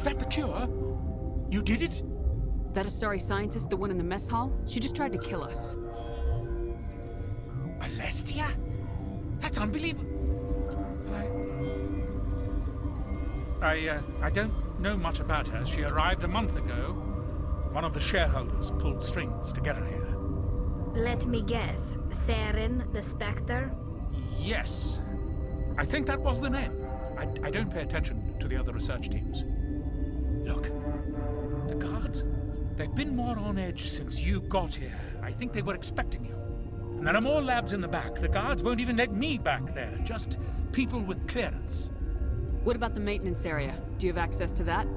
that the cure? You did it? That Asari scientist, the one in the mess hall? She just tried to kill us. Alestia? That's unbelievable. I don't know much about her. She arrived a month ago. One of the shareholders pulled strings to get her here. Let me guess. Saren, the Spectre? Yes. I think that was the name. I don't pay attention to the other research teams. Look, the guards, they've been more on edge since you got here. I think they were expecting you. And there are more labs in the back. The guards won't even let me back there. Just people with clearance. What about the maintenance area? Do you have access to that?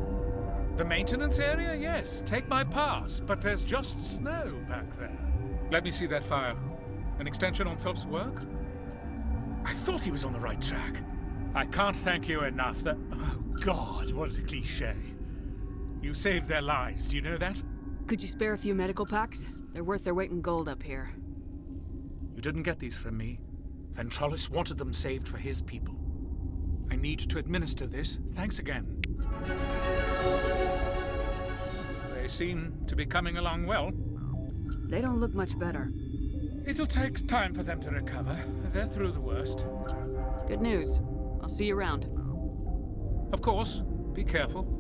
The maintenance area? Yes. Take my pass. But there's just snow back there. Let me see that file. An extension on Philip's work? I thought he was on the right track. I can't thank you enough that... Oh, God, what a cliché. You saved their lives, do you know that? Could you spare a few medical packs? They're worth their weight in gold up here. You didn't get these from me. Ventrolis wanted them saved for his people. I need to administer this. Thanks again. They seem to be coming along well. They don't look much better. It'll take time for them to recover. They're through the worst. Good news. I'll see you around. Of course. Be careful.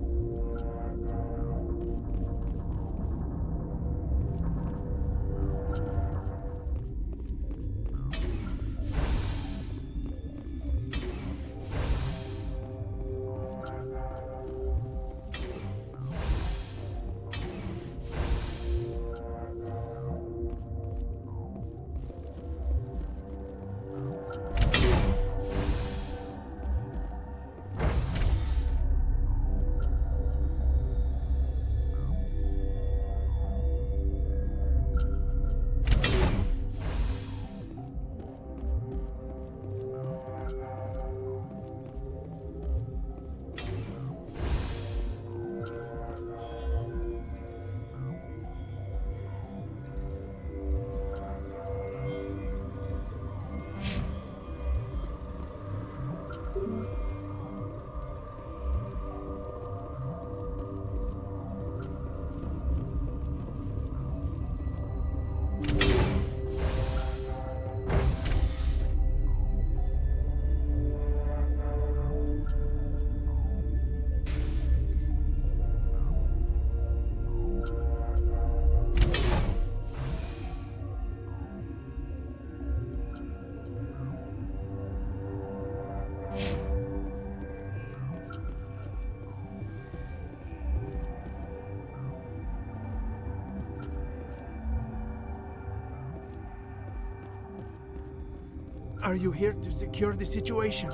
Are you here to secure the situation?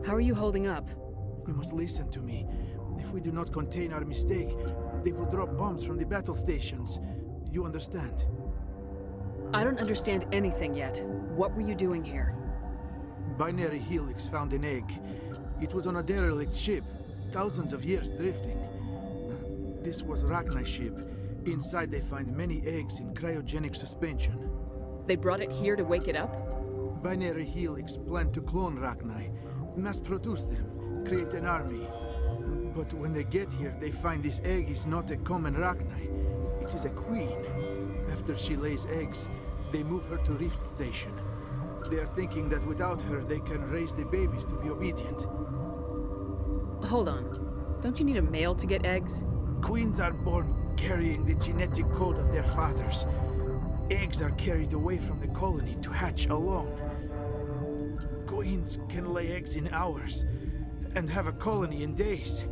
How are you holding up? You must listen to me. If we do not contain our mistake, they will drop bombs from the battle stations. You understand? I don't understand anything yet. What were you doing here? Binary Helix found an egg. It was on a derelict ship, thousands of years drifting. This was Rachni's ship. Inside they find many eggs in cryogenic suspension. They brought it here to wake it up? Binary Helix planned to clone Rachni, mass-produce them, create an army. But when they get here, they find this egg is not a common Rachni. It is a queen. After she lays eggs, they move her to Rift Station. They are thinking that without her, they can raise the babies to be obedient. Hold on. Don't you need a male to get eggs? Queens are born carrying the genetic code of their fathers. Eggs are carried away from the colony to hatch alone. Queens can lay eggs in hours and have a colony in days.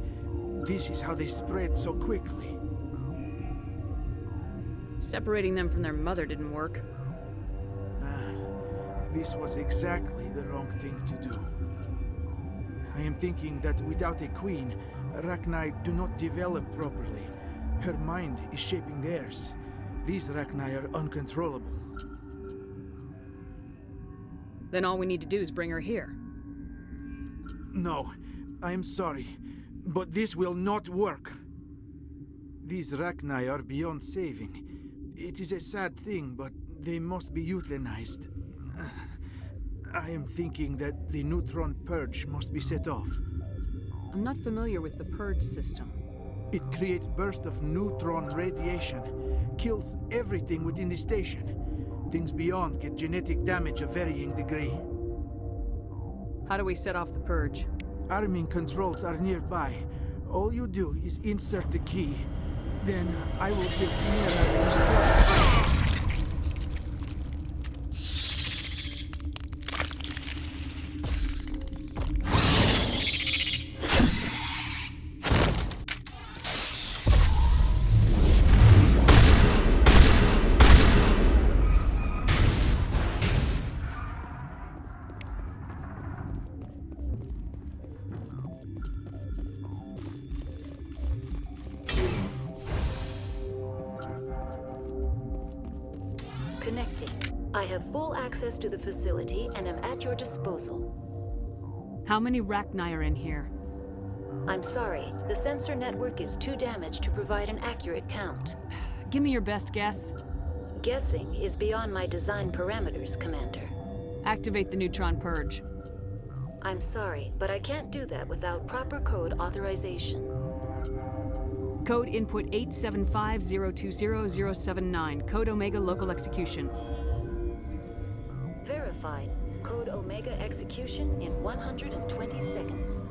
This is how they spread so quickly. Separating them from their mother didn't work. This was exactly the wrong thing to do. I am thinking that without a queen, Rachni do not develop properly. Her mind is shaping theirs. These Rachni are uncontrollable. Then all we need to do is bring her here. No, I am sorry, but this will not work. These Rachni are beyond saving. It is a sad thing, but they must be euthanized. I am thinking that the neutron purge must be set off. I'm not familiar with the purge system. It creates bursts of neutron radiation, kills everything within the station. Things beyond get genetic damage of varying degree. How do we set off the purge? Arming controls are nearby. All you do is insert the key. Then I will give Ksenord the start. Connecting. I have full access to the facility and am at your disposal. How many rachni are in here? I'm sorry, the sensor network is too damaged to provide an accurate count. Give me your best guess. Guessing is beyond my design parameters, Commander. Activate the neutron purge. I'm sorry, but I can't do that without proper code authorization. Code input 875020079. Code Omega local execution. Verified. Code Omega execution in 120 seconds.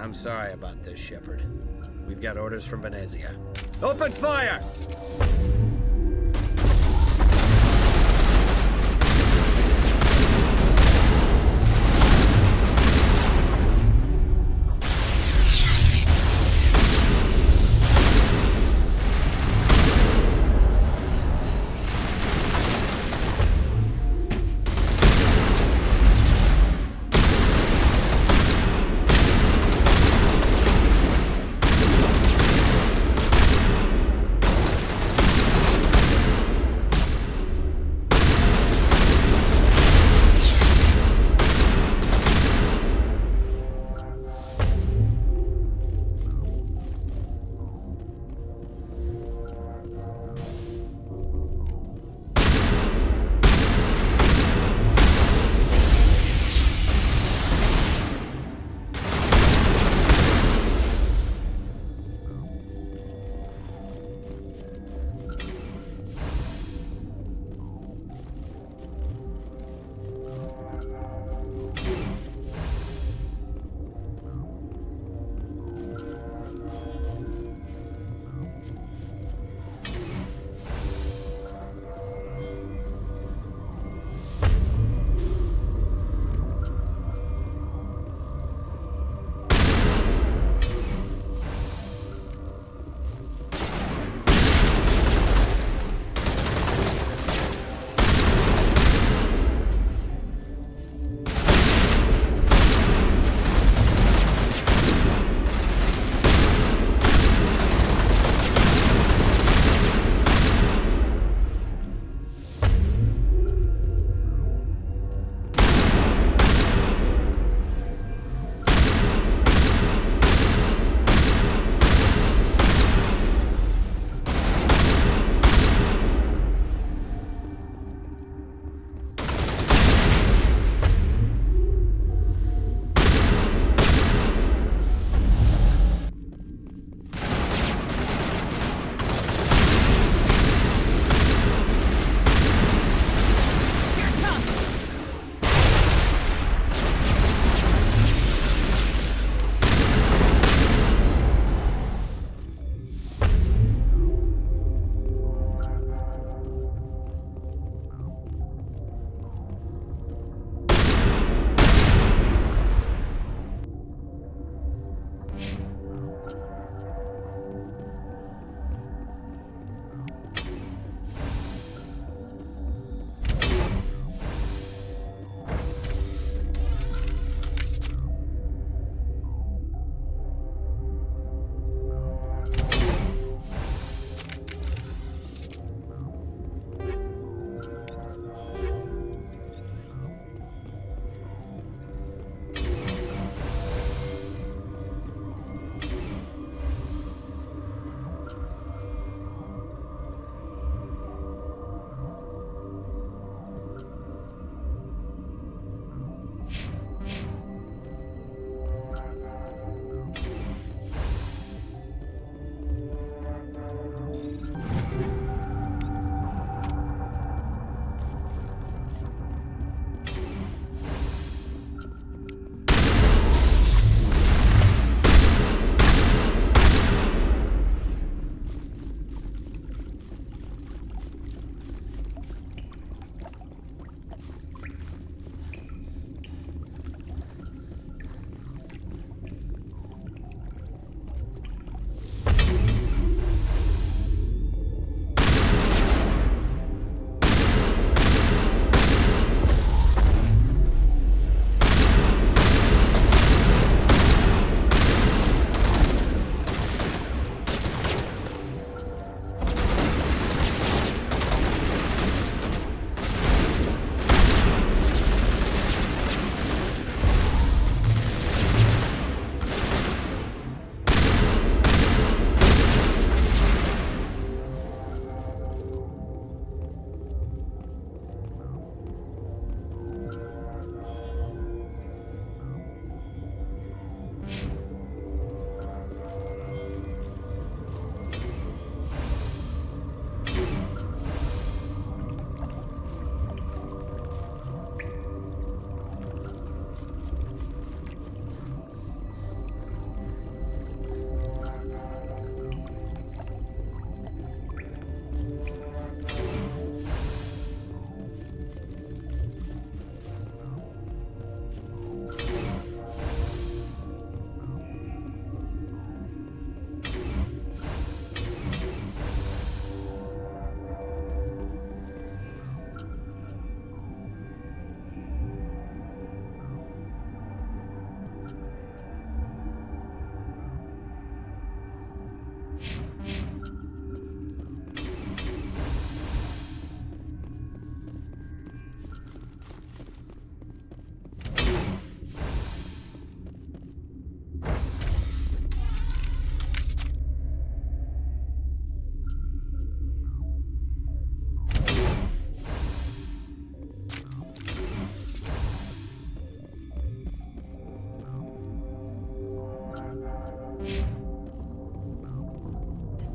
I'm sorry about this, Shepard. We've got orders from Benicia. Open fire!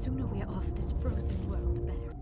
sooner we're off this frozen world, the better.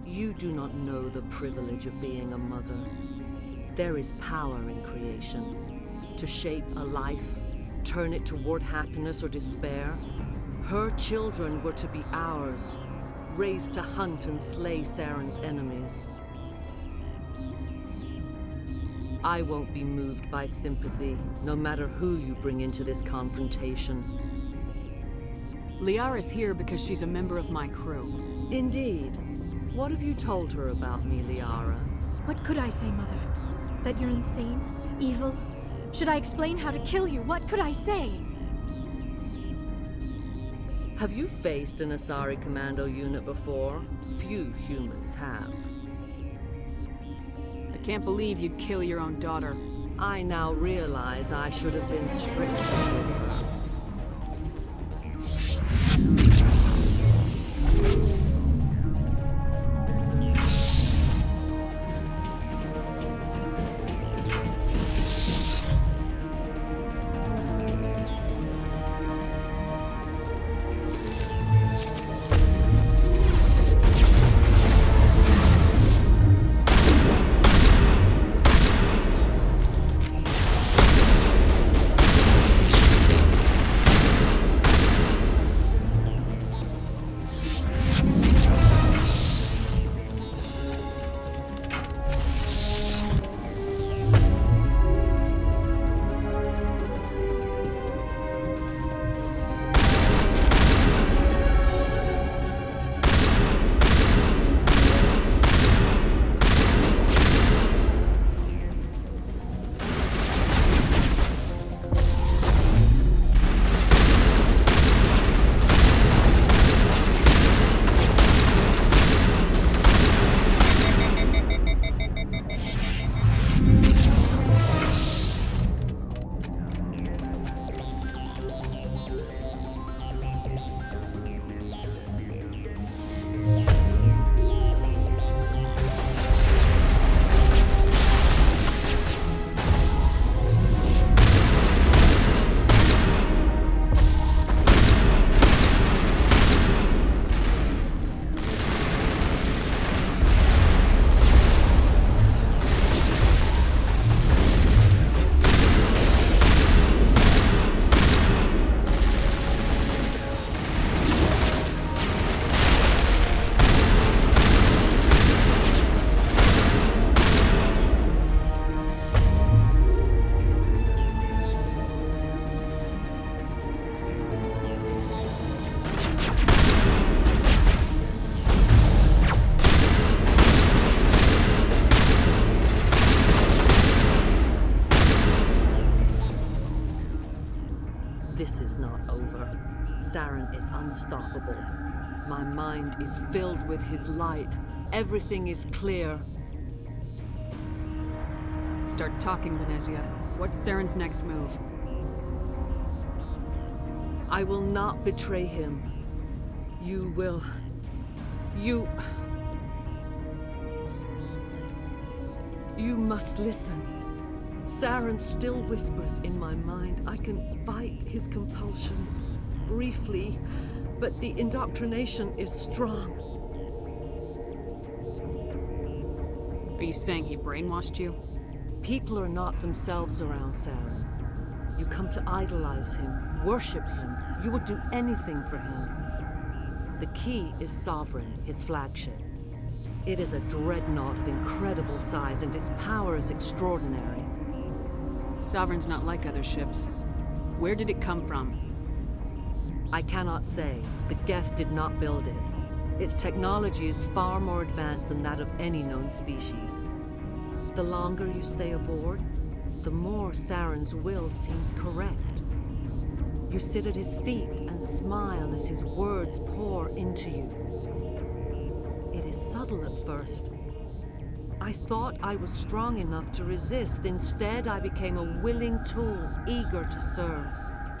You do not know the privilege of being a mother. There is power in creation. To shape a life, turn it toward happiness or despair. Her children were to be ours, raised to hunt and slay Saren's enemies. I won't be moved by sympathy, no matter who you bring into this confrontation. Liara's here because she's a member of my crew. Indeed. What have you told her about me, Liara? What could I say, Mother? That you're insane? Evil? Should I explain how to kill you? What could I say? Have you faced an Asari commando unit before? Few humans have. I can't believe you'd kill your own daughter. I now realize I should have been stricter with her. This is not over. Saren is unstoppable. My mind is filled with his light. Everything is clear. Start talking, Benicia. What's Saren's next move? I will not betray him. You will. You must listen. Saren still whispers in my mind. I can fight his compulsions briefly, but the indoctrination is strong. Are you saying he brainwashed you? People are not themselves around Saren. You come to idolize him, worship him. You would do anything for him. The key is Sovereign, his flagship. It is a dreadnought of incredible size, and its power is extraordinary. Sovereign's not like other ships. Where did it come from? I cannot say. The Geth did not build it. Its technology is far more advanced than that of any known species. The longer you stay aboard, the more Saren's will seems correct. You sit at his feet and smile as his words pour into you. It is subtle at first. I thought I was strong enough to resist. Instead, I became a willing tool, eager to serve.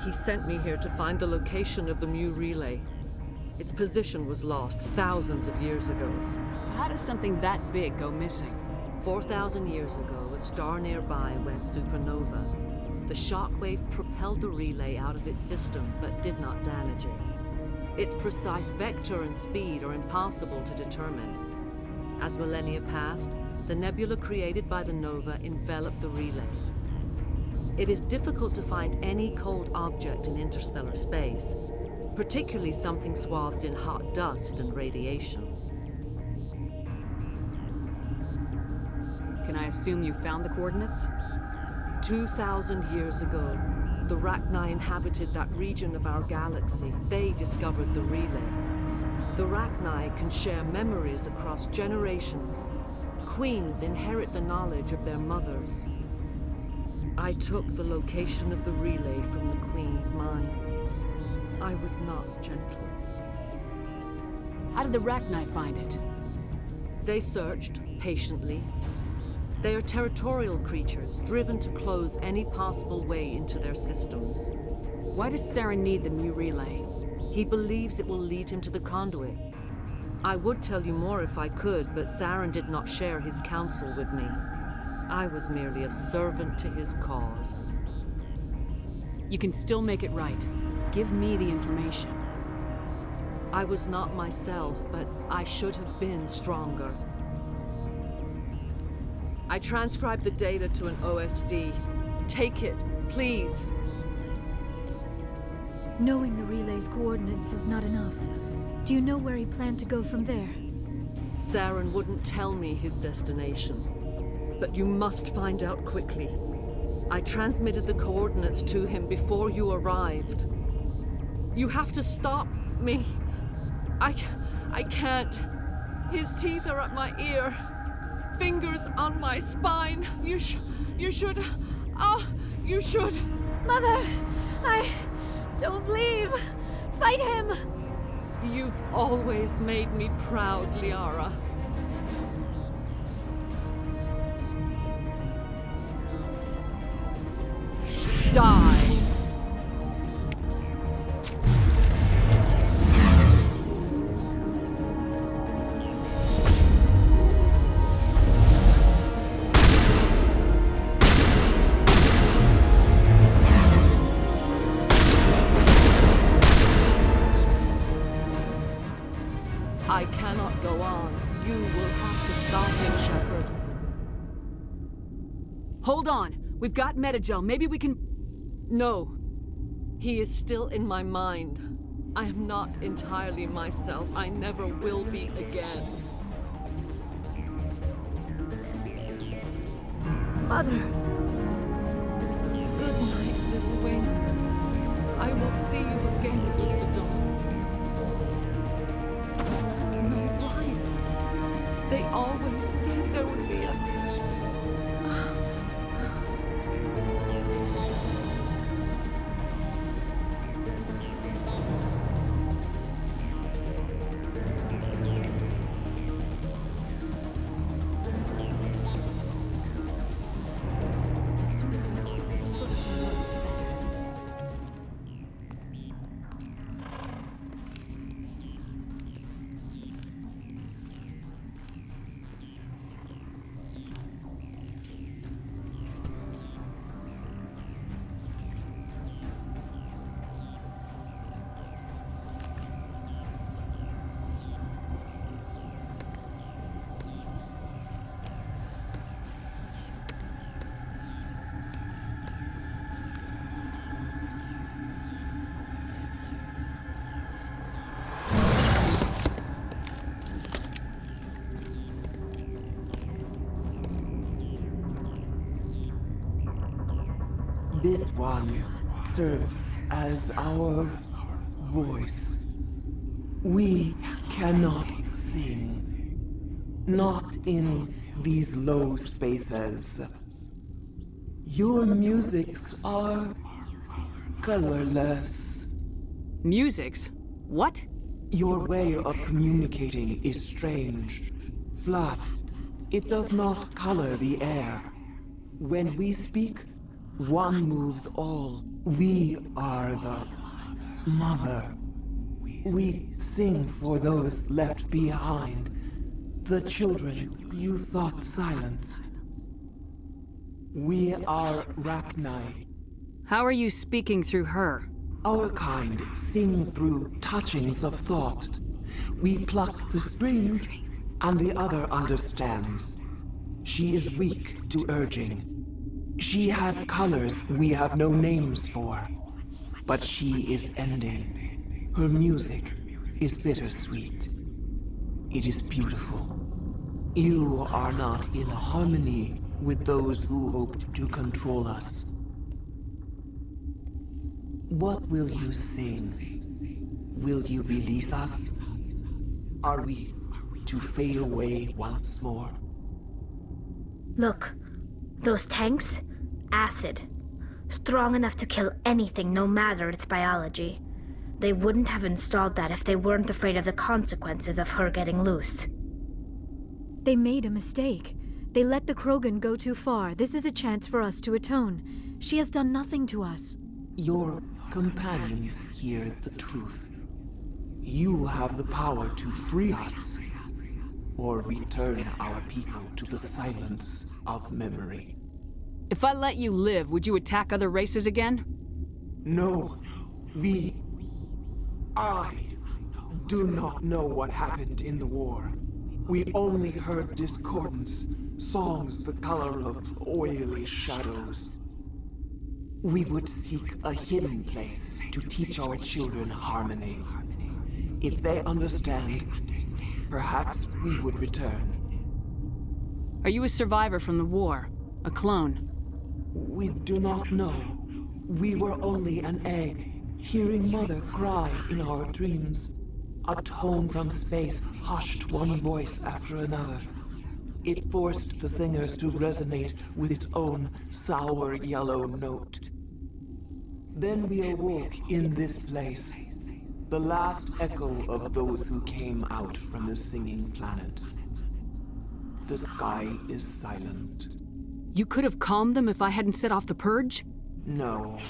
He sent me here to find the location of the Mu relay. Its position was lost thousands of years ago. How does something that big go missing? 4,000 years ago, a star nearby went supernova. The shockwave propelled the relay out of its system, but did not damage it. Its precise vector and speed are impossible to determine. As millennia passed, the nebula created by the nova enveloped the relay. It is difficult to find any cold object in interstellar space, particularly something swathed in hot dust and radiation. Can I assume you found the coordinates? 2,000 years ago, the Rachni inhabited that region of our galaxy. They discovered the relay. The Rachni can share memories across generations. Queens inherit the knowledge of their mothers. I took the location of the relay from the Queen's mind. I was not gentle. How did the Rachni find it? They searched, patiently. They are territorial creatures, driven to close any possible way into their systems. Why does Saren need the Mu relay? He believes it will lead him to the conduit. I would tell you more if I could, but Saren did not share his counsel with me. I was merely a servant to his cause. You can still make it right. Give me the information. I was not myself, but I should have been stronger. I transcribed the data to an OSD. Take it, please. Knowing the relay's coordinates is not enough. Do you know where he planned to go from there? Saren wouldn't tell me his destination. But you must find out quickly. I transmitted the coordinates to him before you arrived. You have to stop me. I can't. His teeth are at my ear. Fingers on my spine. You should. You should. Mother! Don't leave! Fight him! You've always made me proud, Liara. Die! I cannot go on. You will have to stop him, Shepard. Hold on! We've got Metagel. Maybe we can... No. He is still in my mind. I am not entirely myself. I never will be again. Mother! Good night, little wing. I will see you again with the dawn. No, why? They always said there would be a... This one serves as our voice. We cannot sing. Not in these low spaces. Your musics are colorless. Musics? What? Your way of communicating is strange, flat. It does not color the air. When we speak, one moves all. We are the mother. We sing for those left behind, the children you thought silenced. We are rachni. How are you speaking through her? Our kind sing through touchings of thought. We pluck the strings, and the other understands. She is weak to urging. She has colors we have no names for. But she is ending. Her music is bittersweet. It is beautiful. You are not in harmony with those who hoped to control us. What will you sing? Will you release us? Are we to fade away once more? Look, those tanks? Acid. Strong enough to kill anything, no matter its biology. They wouldn't have installed that if they weren't afraid of the consequences of her getting loose. They made a mistake. They let the Krogan go too far. This is a chance for us to atone. She has done nothing to us. Your companions hear the truth. You have the power to free us, or return our people to the silence of memory. If I let you live, would you attack other races again? No, I do not know what happened in the war. We only heard discordance, songs the color of oily shadows. We would seek a hidden place to teach our children harmony. If they understand, perhaps we would return. Are you a survivor from the war? A clone? We do not know. We were only an egg, hearing Mother cry in our dreams. A tone from space hushed one voice after another. It forced the singers to resonate with its own sour yellow note. Then we awoke in this place, the last echo of those who came out from the singing planet. The sky is silent. You could have calmed them if I hadn't set off the purge? No.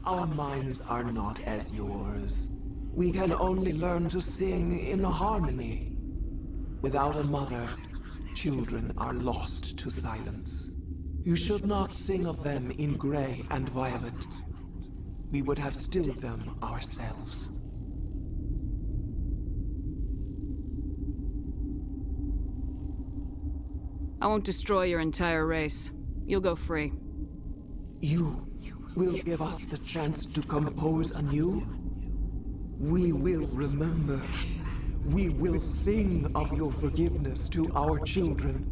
Our minds are not as yours. We can only learn to sing in harmony. Without a mother, children are lost to silence. You should not sing of them in gray and violet. We would have stilled them ourselves. I won't destroy your entire race. You'll go free. You will give us the chance to compose anew? We will remember. We will sing of your forgiveness to our children.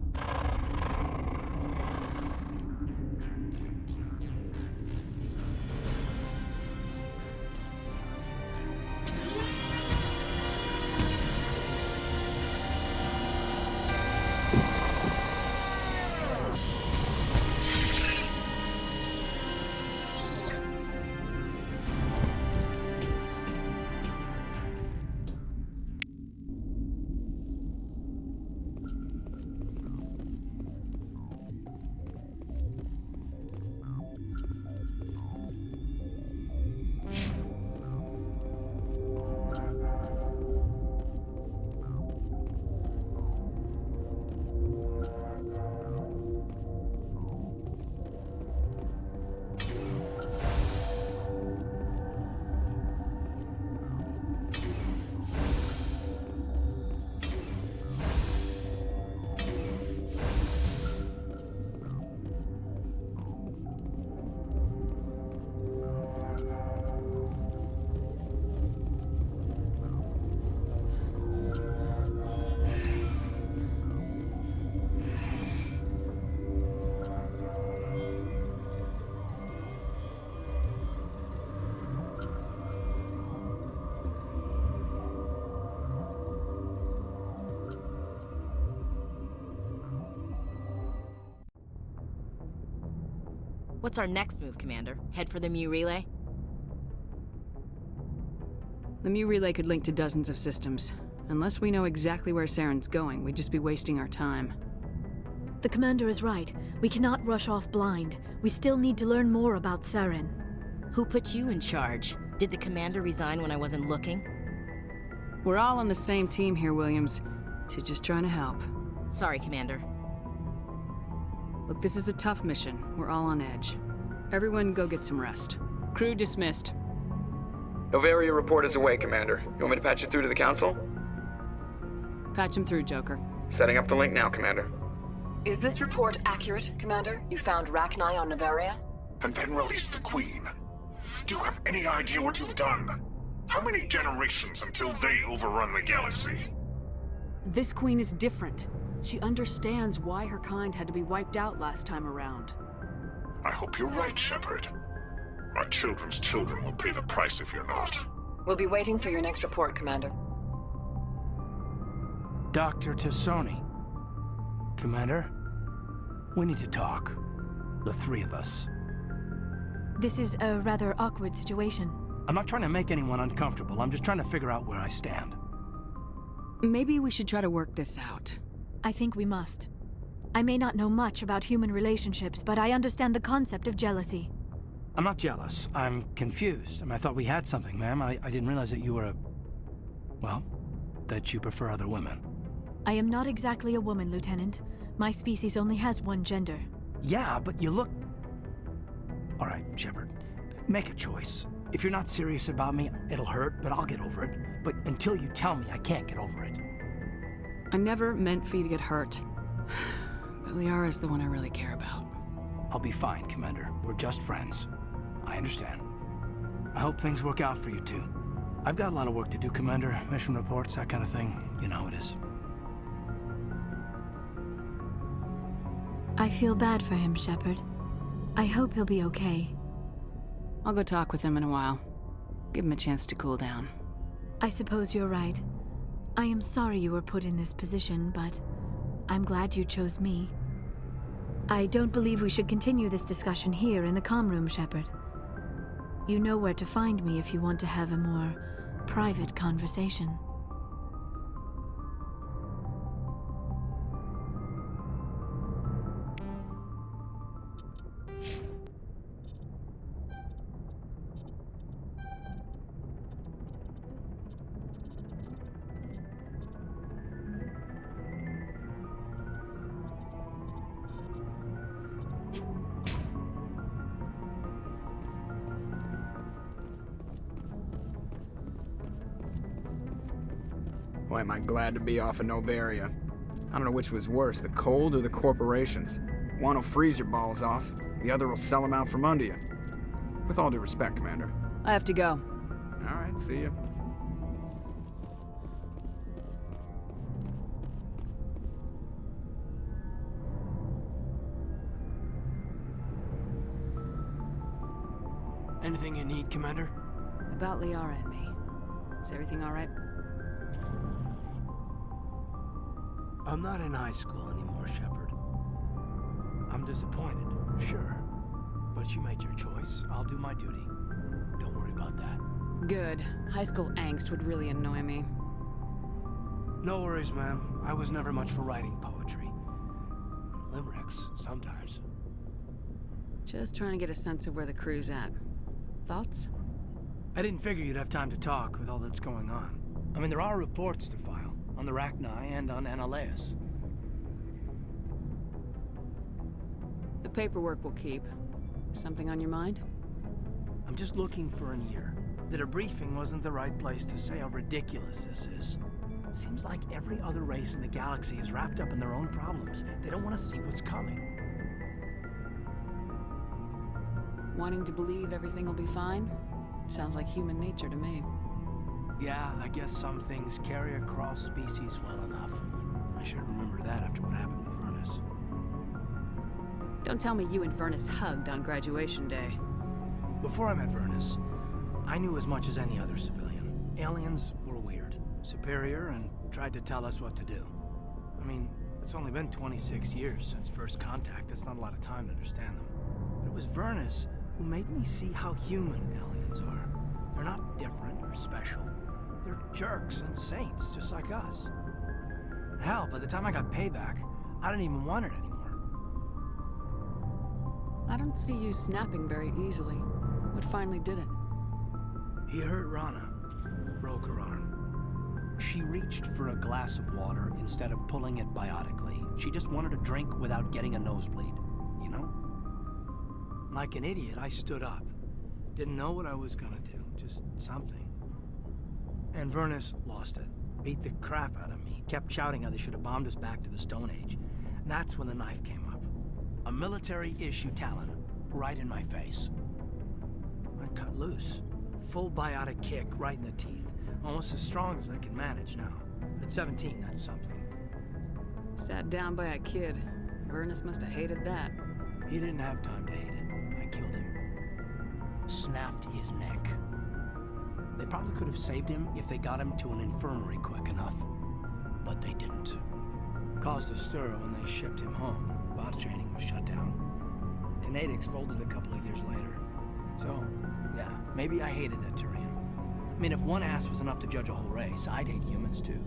What's our next move, Commander? Head for the Mu relay? The Mu relay could link to dozens of systems. Unless we know exactly where Saren's going, we'd just be wasting our time. The commander is right. We cannot rush off blind. We still need to learn more about Saren. Who put you in charge? Did the commander resign when I wasn't looking? We're all on the same team here, Williams. She's just trying to help. Sorry, Commander. Look, this is a tough mission. We're all on edge. Everyone go get some rest. Crew dismissed. Novaria report is away, Commander. You want me to patch it through to the Council? Patch him through, Joker. Setting up the link now, Commander. Is this report accurate, Commander? You found Rachni on Novaria? And then released the Queen. Do you have any idea what you've done? How many generations until they overrun the galaxy? This Queen is different. She understands why her kind had to be wiped out last time around. I hope you're right, Shepard. Our children's children will pay the price if you're not. We'll be waiting for your next report, Commander. Dr. Tassoni. Commander, we need to talk. The three of us. This is a rather awkward situation. I'm not trying to make anyone uncomfortable. I'm just trying to figure out where I stand. Maybe we should try to work this out. I think we must. I may not know much about human relationships, but I understand the concept of jealousy. I'm not jealous. I'm confused. I thought we had something, ma'am. I didn't realize that you were a... well, that you prefer other women. I am not exactly a woman, Lieutenant. My species only has one gender. Yeah, but you look... All right, Shepard. Make a choice. If you're not serious about me, it'll hurt, but I'll get over it. But until you tell me, I can't get over it. I never meant for you to get hurt. But Liara's the one I really care about. I'll be fine, Commander. We're just friends. I understand. I hope things work out for you two. I've got a lot of work to do, Commander. Mission reports, that kind of thing. You know how it is. I feel bad for him, Shepard. I hope he'll be okay. I'll go talk with him in a while. Give him a chance to cool down. I suppose you're right. I am sorry you were put in this position, but I'm glad you chose me. I don't believe we should continue this discussion here in the comm room, Shepard. You know where to find me if you want to have a more private conversation. Boy, am I glad to be off of Novaria. I don't know which was worse, the cold or the corporations. One will freeze your balls off, the other will sell them out from under you. With all due respect, Commander. I have to go. All right, see you. Anything you need, Commander? About Liara and me. Is everything all right? I'm not in high school anymore, Shepard. I'm disappointed, sure. But you made your choice. I'll do my duty. Don't worry about that. Good. High school angst would really annoy me. No worries, ma'am. I was never much for writing poetry. Limericks, sometimes. Just trying to get a sense of where the crew's at. Thoughts? I didn't figure you'd have time to talk with all that's going on. I mean, there are reports to file. On the Rachni and on Annaleus. The paperwork will keep. Something on your mind? I'm just looking for an ear. The debriefing wasn't the right place to say how ridiculous this is. Seems like every other race in the galaxy is wrapped up in their own problems. They don't want to see what's coming. Wanting to believe everything will be fine? Sounds like human nature to me. Yeah, I guess some things carry across species well enough. I should remember that after what happened with Vernus. Don't tell me you and Vernus hugged on graduation day. Before I met Vernus, I knew as much as any other civilian. Aliens were weird, superior, and tried to tell us what to do. I mean, it's only been 26 years since first contact. That's not a lot of time to understand them. But it was Vernus who made me see how human aliens are. They're not different or special. They're jerks and saints, just like us. Hell, by the time I got payback, I didn't even want it anymore. I don't see you snapping very easily. What finally did it? He hurt Rana. Broke her arm. She reached for a glass of water instead of pulling it biotically. She just wanted a drink without getting a nosebleed, you know? Like an idiot, I stood up. Didn't know what I was gonna do, just something. And Vernus lost it. Beat the crap out of me. Kept shouting how they should have bombed us back to the Stone Age. And that's when the knife came up. A military-issue talon, right in my face. I cut loose. Full biotic kick right in the teeth. Almost as strong as I can manage now. At 17, that's something. Sat down by a kid. Ernest must have hated that. He didn't have time to hate it. I killed him. Snapped his neck. They probably could have saved him if they got him to an infirmary quick enough. But they didn't. Caused a stir when they shipped him home. Bot training was shut down. Kinetics folded a couple of years later. So, yeah, maybe I hated that Turian. I mean, if one ass was enough to judge a whole race, I'd hate humans too.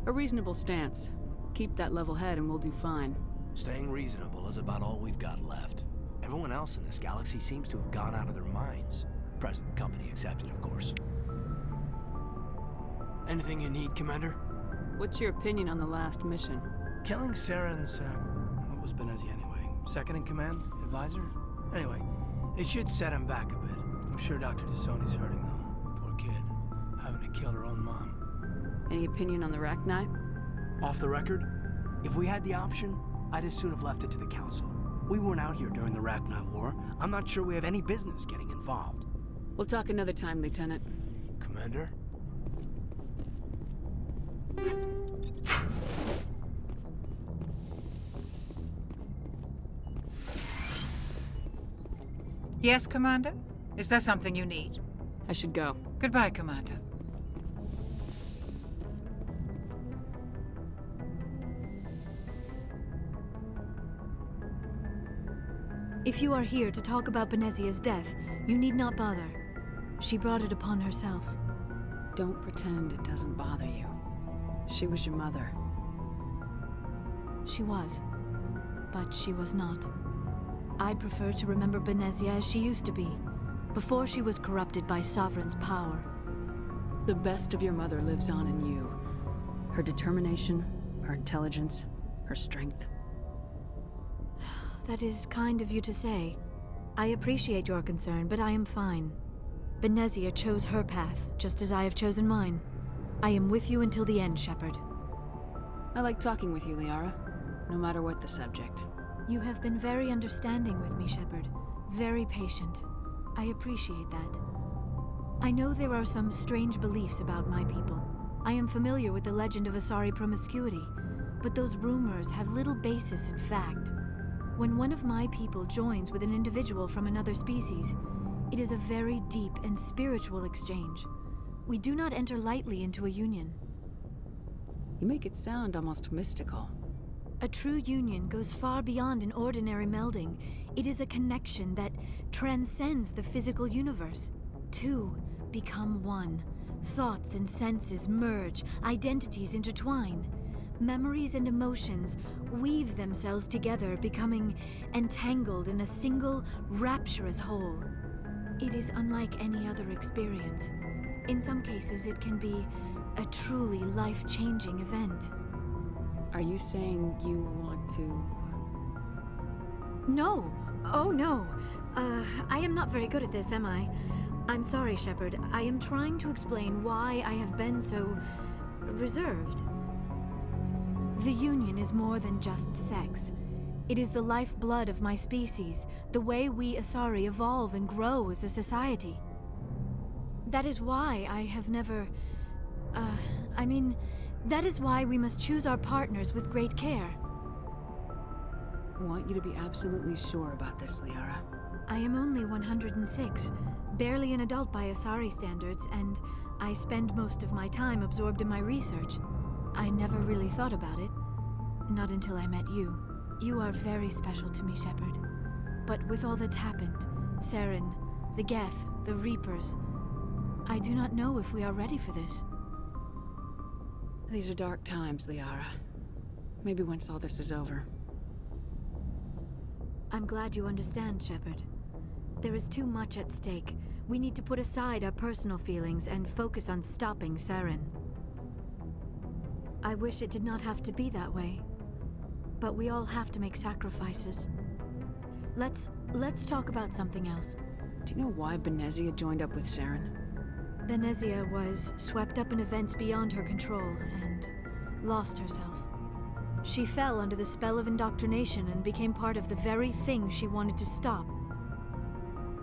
A reasonable stance. Keep that level head and we'll do fine. Staying reasonable is about all we've got left. Everyone else in this galaxy seems to have gone out of their minds. Present company accepted, of course. Anything you need, Commander? What's your opinion on the last mission? Killing Saren's, what was Benizi anyway? Second in command? Advisor? Anyway, it should set him back a bit. I'm sure Dr. Tassoni's hurting, though. Poor kid. Having to kill her own mom. Any opinion on the rachni? Off the record, if we had the option, I'd as soon have left it to the Council. We weren't out here during the Rachni War. I'm not sure we have any business getting involved. We'll talk another time, Lieutenant. Commander? Yes, Commander? Is there something you need? I should go. Goodbye, Commander. If you are here to talk about Benezia's death, you need not bother. She brought it upon herself. Don't pretend it doesn't bother you. She was your mother. She was. But she was not. I prefer to remember Benezia as she used to be, before she was corrupted by Sovereign's power. The best of your mother lives on in you. Her determination, her intelligence, her strength. That is kind of you to say. I appreciate your concern, but I am fine. Benezia chose her path, just as I have chosen mine. I am with you until the end, Shepard. I like talking with you, Liara, no matter what the subject. You have been very understanding with me, Shepard. Very patient. I appreciate that. I know there are some strange beliefs about my people. I am familiar with the legend of Asari promiscuity, but those rumors have little basis in fact. When one of my people joins with an individual from another species, it is a very deep and spiritual exchange. We do not enter lightly into a union. You make it sound almost mystical. A true union goes far beyond an ordinary melding. It is a connection that transcends the physical universe. Two become one. Thoughts and senses merge, identities intertwine. Memories and emotions weave themselves together, becoming entangled in a single, rapturous whole. It is unlike any other experience. In some cases, it can be a truly life-changing event. Are you saying you want to... No! Oh, no! I am not very good at this, am I? I'm sorry, Shepard. I am trying to explain why I have been so... reserved. The Union is more than just sex. It is the lifeblood of my species, the way we Asari evolve and grow as a society. That is why I have never... that is why we must choose our partners with great care. I want you to be absolutely sure about this, Liara. I am only 106, barely an adult by Asari standards, and I spend most of my time absorbed in my research. I never really thought about it. Not until I met you. You are very special to me, Shepard. But with all that's happened, Saren, the Geth, the Reapers, I do not know if we are ready for this. These are dark times, Liara. Maybe once all this is over. I'm glad you understand, Shepard. There is too much at stake. We need to put aside our personal feelings and focus on stopping Saren. I wish it did not have to be that way. But we all have to make sacrifices. Let's talk about something else. Do you know why Benicia joined up with Saren? Benicia was swept up in events beyond her control and lost herself. She fell under the spell of indoctrination and became part of the very thing she wanted to stop.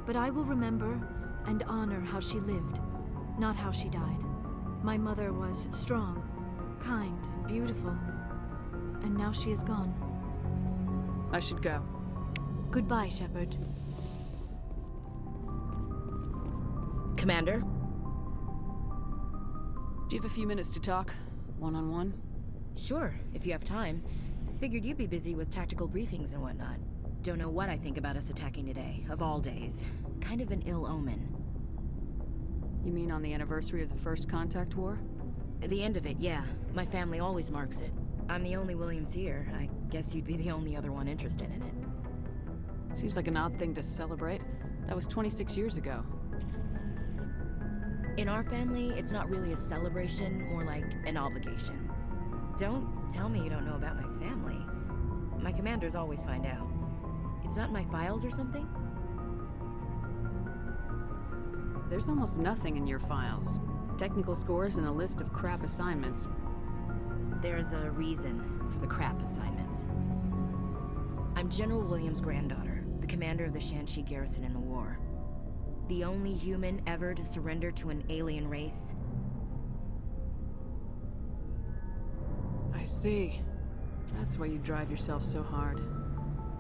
But I will remember and honor how she lived, not how she died. My mother was strong, kind, and beautiful. And now she is gone. I should go. Goodbye, Shepard. Commander? Do you have a few minutes to talk? One-on-one? Sure, if you have time. Figured you'd be busy with tactical briefings and whatnot. Don't know what I think about us attacking today, of all days. Kind of an ill omen. You mean on the anniversary of the first contact war? The end of it, yeah. My family always marks it. I'm the only Williams here. I guess you'd be the only other one interested in it. Seems like an odd thing to celebrate. That was 26 years ago. In our family, it's not really a celebration, more like an obligation. Don't tell me you don't know about my family. My commanders always find out. It's not in my files or something? There's almost nothing in your files. Technical scores and a list of crap assignments. There's a reason for the crap assignments. I'm General Williams' granddaughter, the commander of the Shanxi garrison in the war. The only human ever to surrender to an alien race. I see. That's why you drive yourself so hard.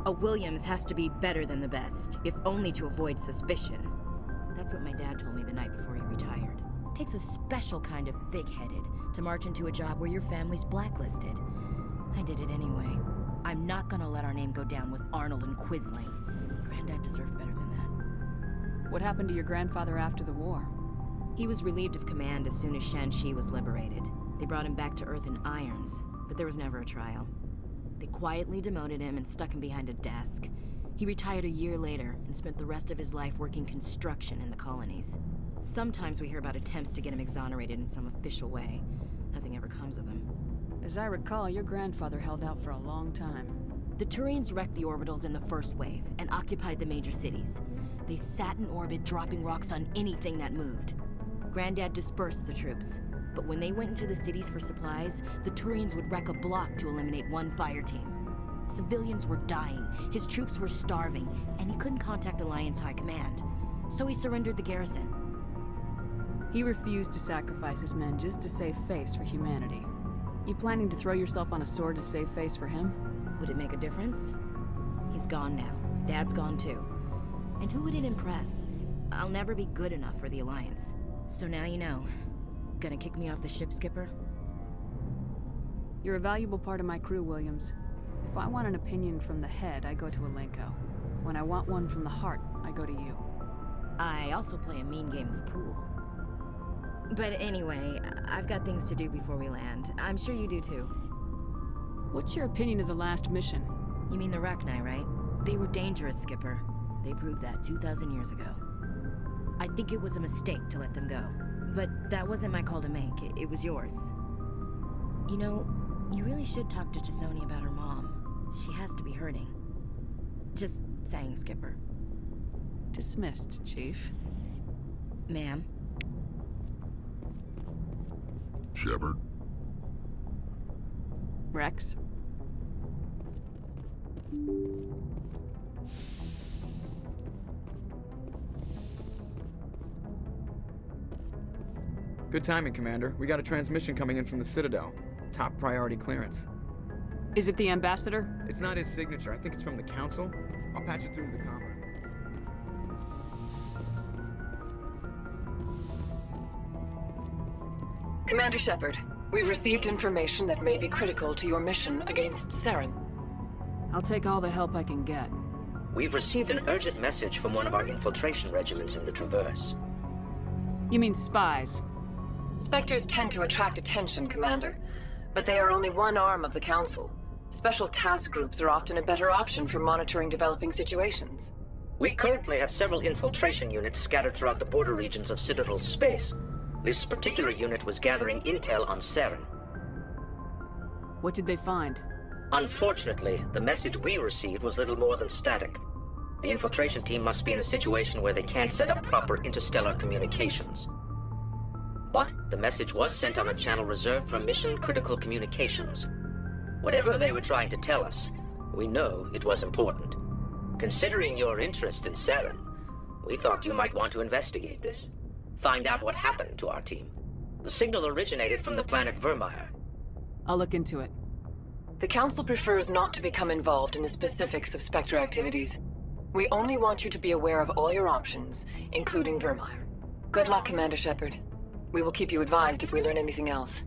A Williams has to be better than the best, if only to avoid suspicion. That's what my dad told me the night before he retired. Takes a special kind of thick-headed to march into a job where your family's blacklisted. I did it anyway. I'm not gonna let our name go down with Arnold and Quisling. Granddad deserved better than that. What happened to your grandfather after the war? He was relieved of command as soon as Shanxi was liberated. They brought him back to Earth in irons, but there was never a trial. They quietly demoted him and stuck him behind a desk. He retired a year later and spent the rest of his life working construction in the colonies. Sometimes we hear about attempts to get him exonerated in some official way. Nothing ever comes of them. As I recall, your grandfather held out for a long time. The Turians wrecked the orbitals in the first wave and occupied the major cities. They sat in orbit, dropping rocks on anything that moved. Granddad dispersed the troops, but when they went into the cities for supplies, the Turians would wreck a block to eliminate one fire team. Civilians were dying, his troops were starving, and he couldn't contact Alliance High Command. So he surrendered the garrison. He refused to sacrifice his men just to save face for humanity. You planning to throw yourself on a sword to save face for him? Would it make a difference? He's gone now. Dad's gone too. And who would it impress? I'll never be good enough for the Alliance. So now you know. Gonna kick me off the ship, Skipper? You're a valuable part of my crew, Williams. If I want an opinion from the head, I go to Alenko. When I want one from the heart, I go to you. I also play a mean game of pool. But anyway, I've got things to do before we land. I'm sure you do too. What's your opinion of the last mission? You mean the Rachni, right? They were dangerous, Skipper. They proved that 2,000 years ago. I think it was a mistake to let them go. But that wasn't my call to make. It was yours. You know, you really should talk to T'Soni about her mom. She has to be hurting. Just saying, Skipper. Dismissed, Chief. Ma'am. Shepard. Rex. Good timing, Commander. We got a transmission coming in from the Citadel. Top priority clearance. Is it the Ambassador? It's not his signature. I think it's from the Council. I'll patch it through to the comm room. Commander Shepard, we've received information that may be critical to your mission against Saren. I'll take all the help I can get. We've received an urgent message from one of our infiltration regiments in the Traverse. You mean spies? Spectres tend to attract attention, Commander. But they are only one arm of the Council. Special task groups are often a better option for monitoring developing situations. We currently have several infiltration units scattered throughout the border regions of Citadel space. This particular unit was gathering intel on Saren. What did they find? Unfortunately, the message we received was little more than static. The infiltration team must be in a situation where they can't set up proper interstellar communications. But the message was sent on a channel reserved for mission-critical communications. Whatever they were trying to tell us, we know it was important. Considering your interest in Saren, we thought you might want to investigate this. Find out what happened to our team. The signal originated from the planet Vermeer. I'll look into it. The Council prefers not to become involved in the specifics of Spectre activities. We only want you to be aware of all your options, including Vermeer. Good luck, Commander Shepard. We will keep you advised if we learn anything else.